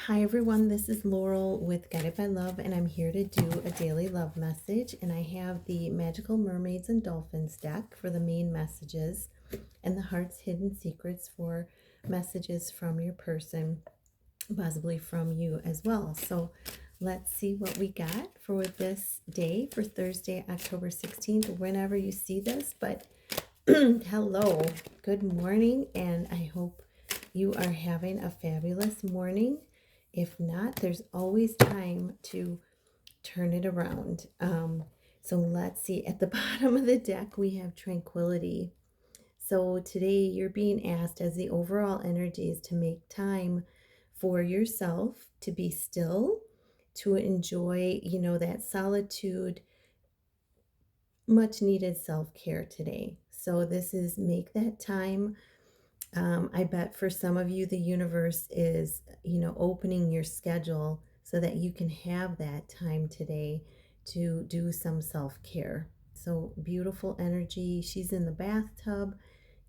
Hi everyone, this is Laurel with Guided by Love, and I'm here to do a daily love message. And I have the Magical Mermaids and Dolphins deck for the main messages, and the Heart's Hidden Secrets for messages from your person, possibly from you as well. So let's see what we got for this day, for Thursday, October 16th, whenever you see this. But hello, good morning, and I hope you are having a fabulous morning. If not, there's always time to turn it around. So let's see. At the bottom of the deck, we have tranquility. So today you're being asked, as the overall energy is to make time for yourself, to be still, to enjoy, that solitude, much needed self-care today. So this is make that time. I bet for some of you, the universe is, opening your schedule so that you can have that time today to do some self care. So beautiful energy. She's in the bathtub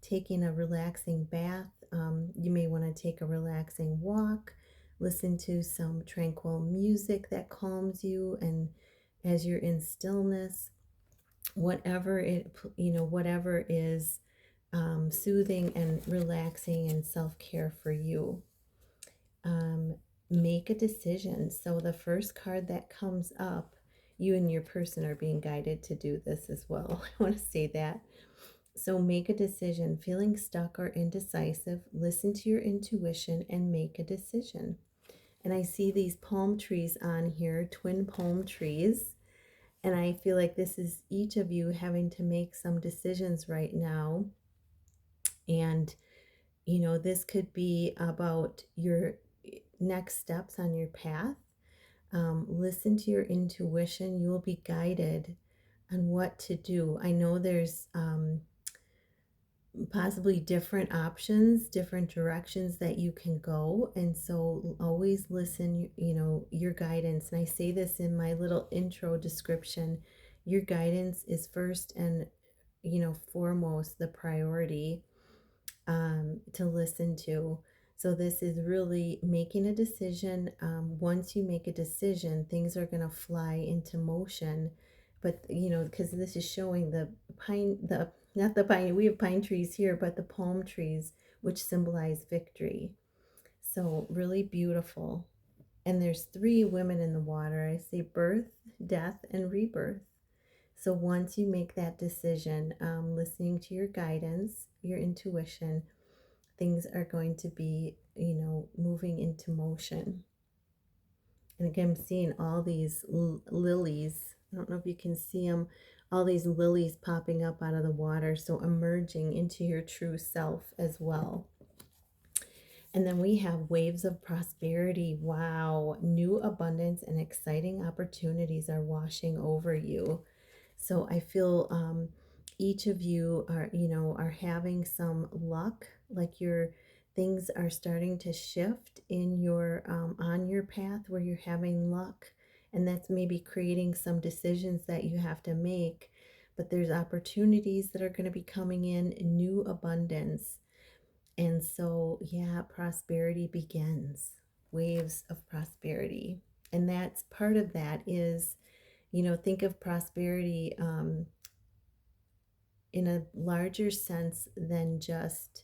taking a relaxing bath. You may want to take a relaxing walk, listen to some tranquil music that calms you, and as you're in stillness, whatever is soothing and relaxing and self-care for you. um, Make a decision. So the first card that comes up, you and your person are being guided to do this as well. I want to say that. So make a decision. Feeling stuck or indecisive, listen to your intuition and make a decision. And I see these palm trees on here, twin palm trees. And I feel like this is each of you having to make some decisions right now. And, this could be about your next steps on your path. Listen to your intuition. You will be guided on what to do. I know there's possibly different options, different directions that you can go. And so always listen, your guidance. And I say this in my little intro description. Your guidance is first and, foremost the priority to listen to. So this is really making a decision. Once you make a decision, things are going to fly into motion. But because this is showing the pine, the not the pine. We have pine trees here, but the palm trees, which symbolize victory. So really beautiful. And there's three women in the water. I see birth, death, and rebirth. So once you make that decision, listening to your guidance, your intuition, things are going to be, moving into motion. And again, I'm seeing all these lilies. I don't know if you can see them, all these lilies popping up out of the water. So emerging into your true self as well. And then we have waves of prosperity. Wow, new abundance and exciting opportunities are washing over you. So I feel each of you are having some luck, like your things are starting to shift in your on your path where you're having luck, and that's maybe creating some decisions that you have to make. But there's opportunities that are going to be coming in, new abundance. And so, yeah, prosperity begins, waves of prosperity. And that's part of that is, think of prosperity in a larger sense than just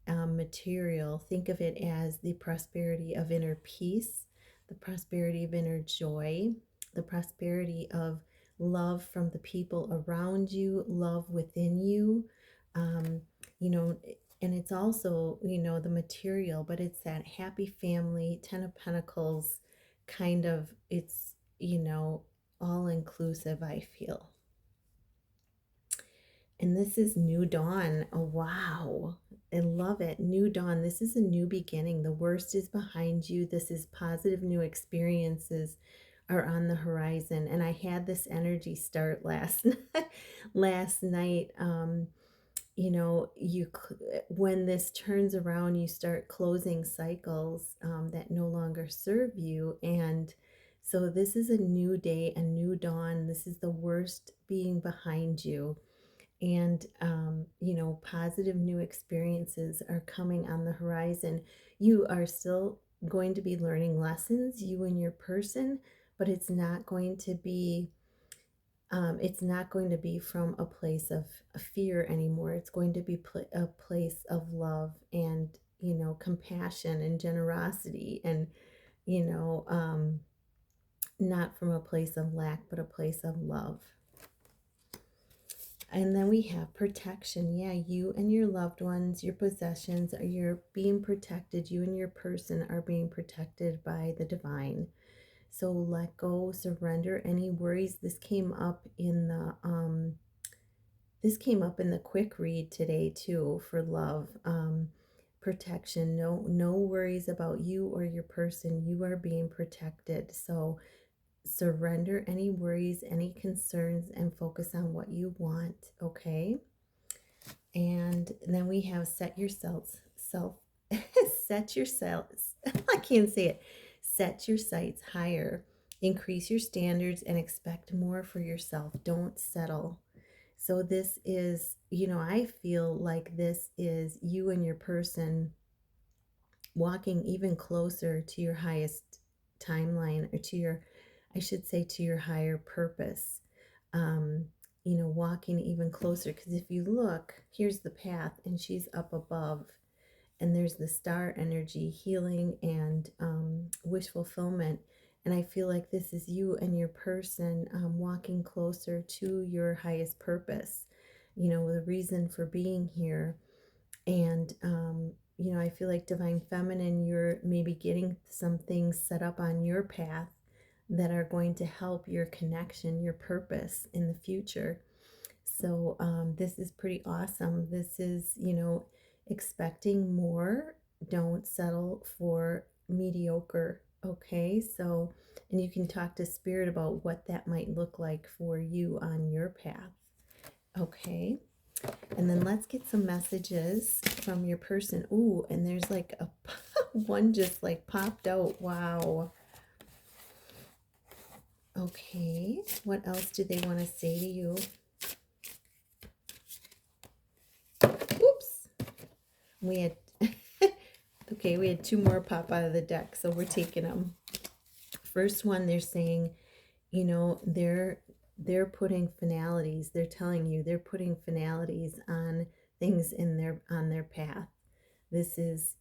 material. Think of it as the prosperity of inner peace, the prosperity of inner joy, the prosperity of love from the people around you, love within you. Um, you know, and it's also, the material, but it's that happy family, Ten of Pentacles kind of, it's, all inclusive, I feel. And this is new dawn. Oh, wow. I love it. New dawn. This is a new beginning. The worst is behind you. This is positive new experiences are on the horizon. And I had this energy start last last night. When this turns around, you start closing cycles that no longer serve you. And so this is a new day, a new dawn. This is the worst being behind you. And positive new experiences are coming on the horizon. You are still going to be learning lessons, you and your person, but it's not going to be from a place of fear anymore. It's going to be a place of love and, compassion and generosity and, you know, um, not from a place of lack, but a place of love. And then we have protection. Yeah, you and your loved ones, your possessions, you're being protected. You and your person are being protected by the divine. So let go, surrender any worries. This came up in the quick read today too for love. Protection. No worries about you or your person. You are being protected. So surrender any worries, any concerns, and focus on what you want, okay? And then we have set yourselves, I can't say it, set your sights higher, increase your standards, and expect more for yourself. Don't settle. So this is, I feel like this is you and your person walking even closer to your highest timeline, or I should say, to your higher purpose. Um, walking even closer. Because if you look, here's the path, and she's up above, and there's the star energy, healing, and wish fulfillment. And I feel like this is you and your person walking closer to your highest purpose, the reason for being here. And, I feel like divine feminine, you're maybe getting some things set up on your path that are going to help your connection, your purpose in the future. So this is pretty awesome. This is, expecting more. Don't settle for mediocre. Okay. So, and you can talk to spirit about what that might look like for you on your path. Okay. And then let's get some messages from your person. Ooh, and there's like a one just like popped out. Wow. Okay. What else do they want to say to you? Oops. We had okay, we had two more pop out of the deck, so we're taking them. First one, they're saying, they're putting finalities. They're telling you they're putting finalities on things on their path. This is,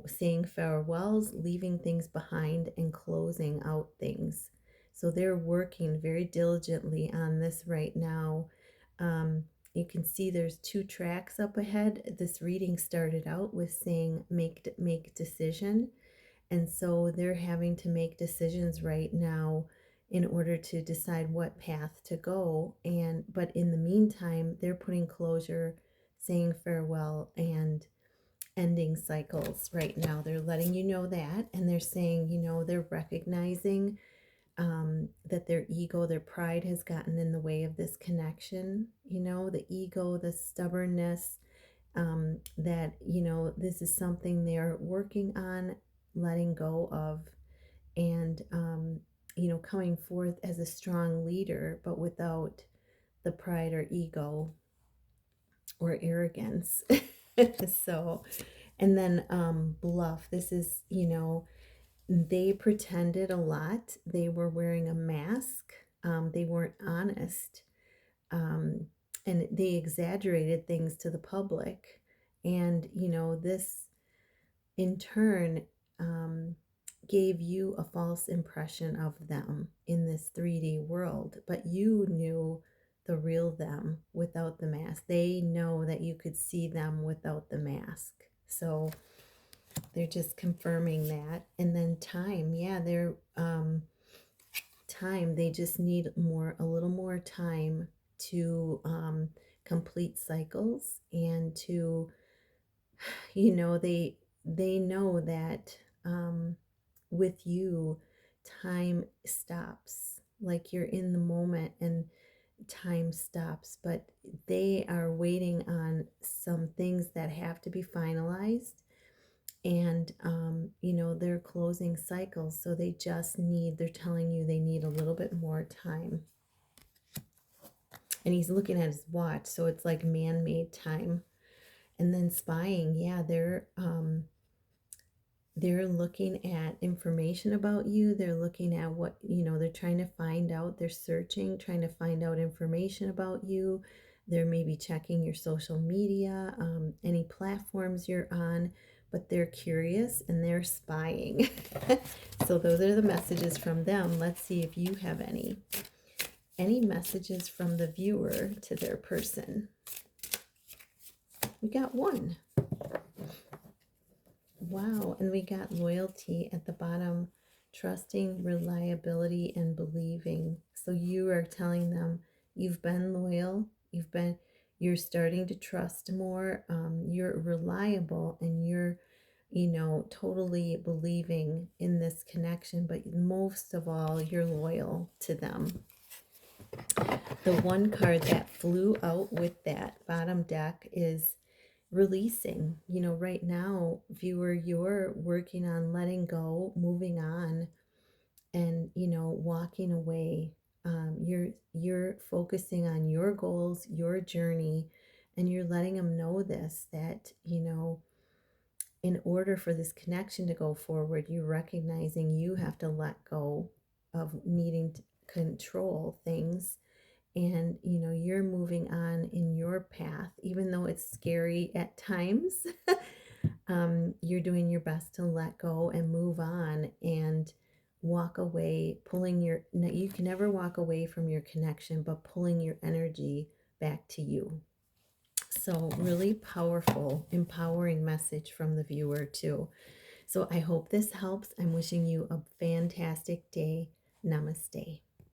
saying farewells, leaving things behind, and closing out things. So they're working very diligently on this right now. You can see there's two tracks up ahead. This reading started out with saying make decision. And so they're having to make decisions right now in order to decide what path to go. But in the meantime, they're putting closure, saying farewell, and ending cycles right now. They're letting you know that, and they're saying, they're recognizing that their ego, their pride has gotten in the way of this connection. The ego, the stubbornness, that, this is something they're working on letting go of, and, coming forth as a strong leader, but without the pride or ego or arrogance. So, and then bluff. This is, they pretended a lot. They were wearing a mask. They weren't honest. Um, and they exaggerated things to the public. And, this in turn gave you a false impression of them in this 3D world. But you knew the real them without the mask. They know that you could see them without the mask. So they're just confirming that. And then time, yeah, they're time. They just need a little more time to complete cycles, and to, they know that with you, time stops. Like you're in the moment and time stops, but they are waiting on some things that have to be finalized. And they're closing cycles, so they're telling you they need a little bit more time. And he's looking at his watch, so it's like man-made time. And then spying, yeah, They're looking at information about you. They're looking at what, they're trying to find out. They're searching, trying to find out information about you. They're maybe checking your social media, any platforms you're on, but they're curious and they're spying. So those are the messages from them. Let's see if you have any messages from the viewer to their person. We got one. Wow, and we got loyalty at the bottom, trusting, reliability, and believing. So you are telling them you've been loyal, you're starting to trust more, you're reliable, and you're, totally believing in this connection, but most of all, you're loyal to them. The one card that flew out with that bottom deck is releasing. Right now, viewer, you're working on letting go, moving on, and walking away. You're focusing on your goals, your journey, and you're letting them know this, that in order for this connection to go forward, you're recognizing you have to let go of needing to control things, and you're moving on in your path, even though it's scary at times. You're doing your best to let go and move on and walk away, you can never walk away from your connection, but pulling your energy back to you. So really powerful, empowering message from the viewer too. So I hope this helps. I'm wishing you a fantastic day. Namaste.